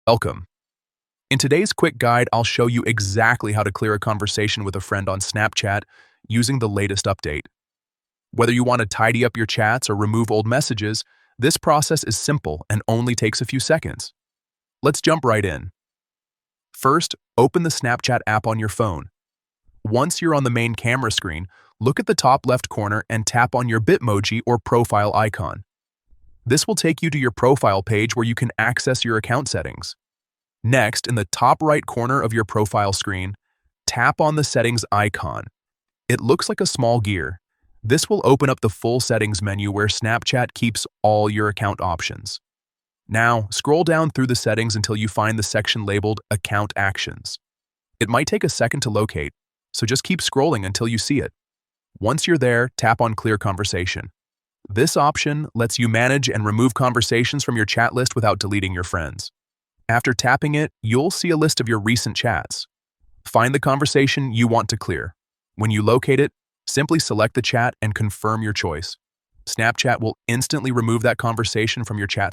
Welcome. In today's quick guide, I'll show you exactly how to clear a conversation with a friend on Snapchat using the latest update. Whether you want to tidy up your chats or remove old messages, this process is simple and only takes a few seconds. Let's jump right in. First, open the Snapchat app on your phone. Once you're on the main camera screen, look at the top left corner and tap on your Bitmoji or profile icon. This will take you to your profile page where you can access your account settings. Next, in the top right corner of your profile screen, tap on the settings icon. It looks like a small gear. This will open up the full settings menu where Snapchat keeps all your account options. Now, scroll down through the settings until you find the section labeled Account Actions. It might take a second to locate, so just keep scrolling until you see it. Once you're there, tap on Clear Conversation. This option lets you manage and remove conversations from your chat list without deleting your friends. After tapping it, you'll see a list of your recent chats. Find the conversation you want to clear. When you locate it, simply select the chat and confirm your choice. Snapchat will instantly remove that conversation from your chat screen.